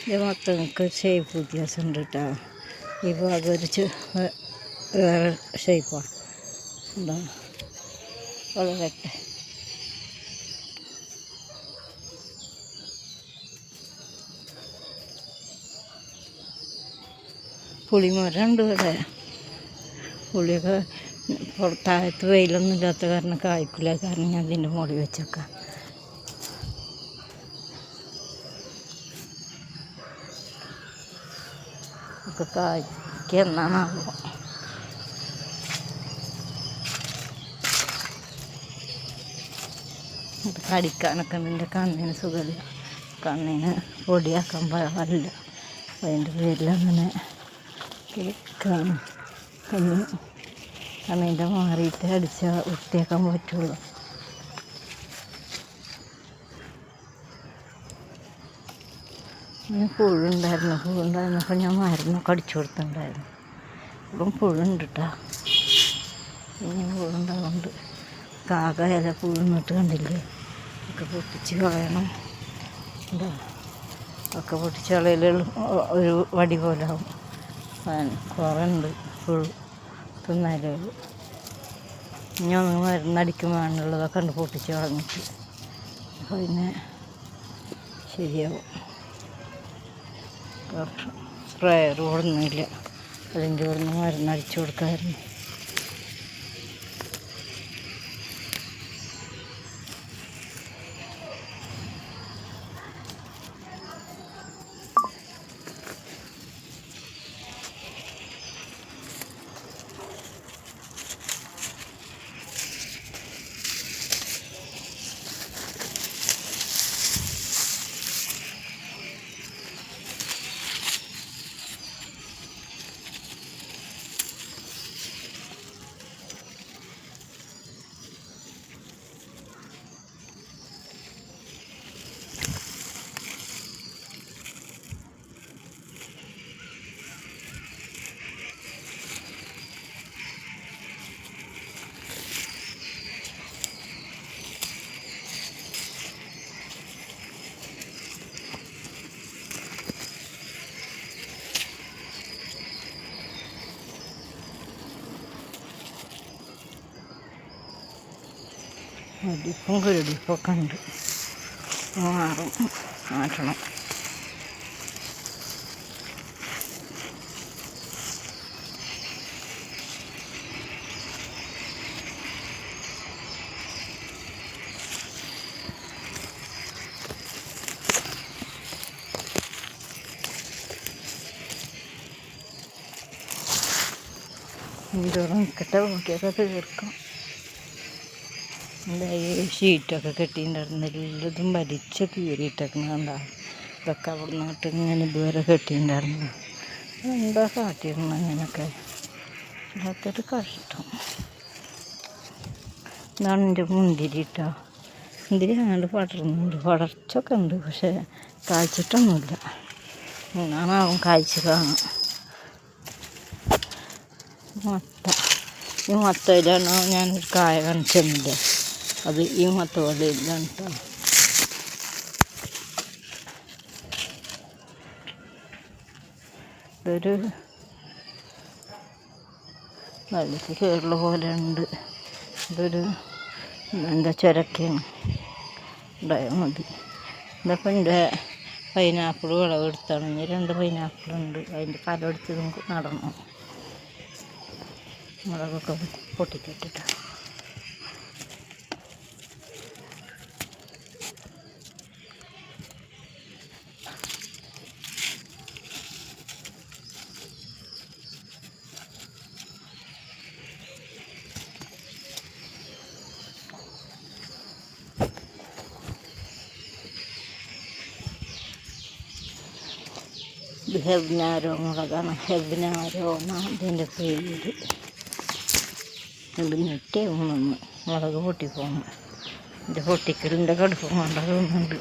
ഇത് മൊത്തം നമുക്ക് ഷേപ്പ് വ്യത്യാസം ഉണ്ട് കേട്ടോ. ഈ ഭാഗം വേറെ ഷേപ്പാണ്. എന്താ വളരട്ടെ. പുളിമരം ഉണ്ട് ഇവിടെ. പുളിയൊക്കെ താഴത്ത് വെയിലൊന്നും ഇല്ലാത്ത കാരണം കായ്ക്കില്ല. കാരണം ഞാൻ ഇതിൻ്റെ മുകളിൽ വെച്ചേക്കാം. ഒക്കെ കായ്ക്കെന്നാണാവോ. അത് കടിക്കാനൊക്കെ എൻ്റെ കണ്ണിന് സുഖമില്ല. കണ്ണിന് പൊടിയാക്കാൻ പാടില്ല. അതിൻ്റെ പേരിൽ അങ്ങനെ കേൾക്കാൻ കണ്ണിൻ്റെ മാറിയിട്ട് അടിച്ചാൽ വൃത്തിയാക്കാൻ പറ്റുള്ളൂ. പുഴുണ്ടായിരുന്നപ്പോൾ ഞാൻ മരുന്നൊക്കെ അടിച്ചു കൊടുത്തിട്ടുണ്ടായിരുന്നു. ഇപ്പം പുഴുണ്ട് കേട്ടോ. ഇനി പുഴുണ്ടാവുന്നുണ്ട്. കാക ഇല പുഴുന്നിട്ട് കണ്ടില്ലേ. ഒക്കെ പൊട്ടിച്ച് കളയണം. എന്താ ഒക്കെ പൊട്ടിച്ച് കളയൽ ഒരു വടി പോലെ ആവും. കുറേ ഉണ്ട് പുഴു തിന്നാലേ. ഇനി ഒന്ന് മരുന്നടിക്കും വേണമുള്ളതൊക്കെ ഉണ്ട് പൊട്ടിച്ച് കളഞ്ഞിട്ട്. അപ്പോൾ പിന്നെ ശരിയാവും. സ്പ്രേയർ ഓടുന്നില്ല. അതിൻ്റെ ഓടുന്ന മരുന്നടിച്ചു കൊടുക്കാമായിരുന്നു. അടിപ്പും കുരുടിപ്പൊക്കെ ഉണ്ട്. മാറ്റണം. എന്തോരം നിൽക്കട്ടെ. നോക്കിയൊക്കെ തീർക്കാം. എന്താ ഈ ഷീറ്റൊക്കെ കെട്ടിയിട്ടുണ്ടായിരുന്നു. എല്ലാതും വലിച്ച് കീറിയിട്ടേക്കുന്നുണ്ടാവും. ഇതൊക്കെ അവിടെ നിന്നിട്ട് ഇങ്ങനെ ഇതുവരെ കെട്ടിയിട്ടുണ്ടായിരുന്നു. എന്താ കാട്ടിയിരുന്നു അങ്ങനെയൊക്കെ. അതൊരു കഷ്ടം. ഇതാണ് എൻ്റെ മുന്തിരി കേട്ടോ. മുന്തിരി അങ്ങോട്ട് പടർന്നുണ്ട്. പടർച്ചൊക്കെ ഉണ്ട്. പക്ഷേ കായ്ച്ചിട്ടൊന്നുമില്ല. എന്നാണാവും കായ്ച്ച് കാണാം. ഈ മത്തയിലാണ് ഞാനൊരു കായ കാണിച്ചിരുന്നില്ല. അത് ഈ മത്ത പോലെ ഇല്ലാണ് കേട്ടോ. ഇതൊരു വെള്ളത്തിൽ കയറുള്ള പോലെ ഉണ്ട്. ഇതൊരു എന്താ ചുരക്കയാണ്. ഉണ്ടായാൽ മതി. ഇതൊക്കെ എൻ്റെ പൈനാപ്പിൾ വിളവെടുത്താണ്. ഇനി 2 പൈനാപ്പിളുണ്ട്. അതിൻ്റെ കലമെടുത്ത് നമുക്ക് നടണം. മുളകൊക്കെ പൊട്ടിക്കെട്ടിട്ട് ഇത് ഹെബ്നാരോ മുളകാണ്. ഹെബ്നാരോ എന്നാണ് ഇതിൻ്റെ പേര്. ഇത് നെറ്റേ പോകുന്നു. മുളക് പൊട്ടിപ്പോകുന്നു. എൻ്റെ പൊട്ടിക്കലിൻ്റെ കടുപ്പം കൊണ്ടതൊന്നുണ്ട്.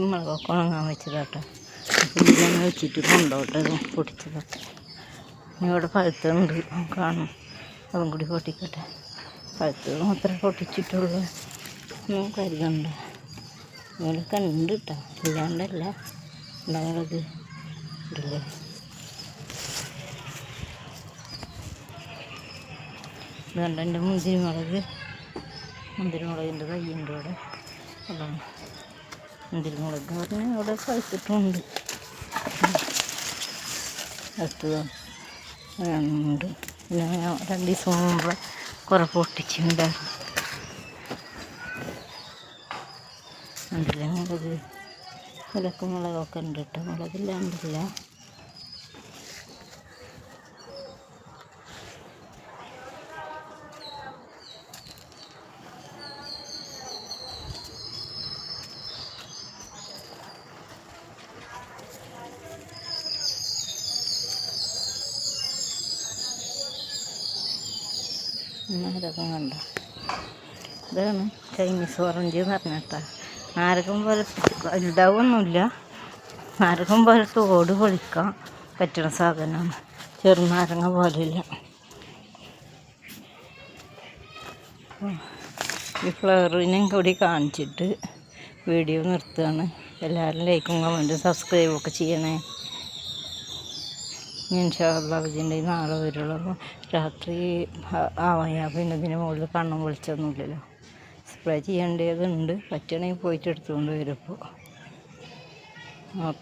മുളകൊക്കെ ഉണങ്ങാൻ വെച്ചതാട്ടോ. ഞാൻ വെച്ചിട്ട് കൊണ്ടോട്ടെ. പൊട്ടിച്ചതൊക്കെ ഇനി ഇവിടെ പഴുത്തുണ്ട് കാണും. അതും കൂടി പൊട്ടിക്കട്ടെ. പഴുത്തത് മാത്രമേ പൊട്ടിച്ചിട്ടുള്ളൂ. കരുതണ്ട. ഇങ്ങനെയൊക്കെ ഉണ്ട് കേട്ടോ, ഇല്ലാണ്ടല്ല. ഉണ്ടാകുന്നത് ഇല്ലേ? ഇതുകൊണ്ട് എൻ്റെ മുന്തിരിമുളകിൻ്റെ തയ്യുണ്ട് ഇവിടെ. അതാണ് മുന്തിരിമുളക് പറഞ്ഞാൽ അവിടെ കഴിച്ചിട്ടുണ്ട്. അടുത്തതാണ് ഉണ്ട്. പിന്നെ 2 ദിവസം മുമ്പ് കുറേ പൊട്ടിച്ചിട്ടുണ്ടായിരുന്നു. ഉണ്ടല്ലേ മുളക്, ഇതിലൊക്കെ മുളകൊക്കെ ഉണ്ട് കേട്ടോ, മുളകില്ലാണ്ടില്ല. അതൊക്കെ കണ്ട, ഇതാണ് ചൈനീസ് ഓറഞ്ച് എന്ന് പറഞ്ഞിട്ടാ. നാരകം പോലെ വലുതാവൊന്നുമില്ല, നാരകം പോലെ തോട് പൊളിക്കാൻ പറ്റുന്ന സാധനമാണ്, ചെറുനാരങ്ങ പോലെയില്ല. ഈ ഫ്ലവറിനും കൂടി കാണിച്ചിട്ട് വീഡിയോ നിർത്തുകയാണ്. എല്ലാവരും ലൈക്കും കമൻറ്റും സബ്സ്ക്രൈബും ഒക്കെ ചെയ്യണേ. ഇൻഷാ അല്ലാഹ് ഇതിൻ്റെ നാളെ വരുള്ളൂ. അപ്പോൾ രാത്രി ആവാൻ പിന്നെ ഇതിന് മുകളിൽ കണ്ണും വിളിച്ചൊന്നുമില്ലല്ലോ. സ്പ്രേ ചെയ്യേണ്ടതുണ്ട്, പറ്റണമെങ്കിൽ പോയിട്ട് എടുത്തുകൊണ്ട് വരും ഇപ്പോൾ. ഓക്കെ.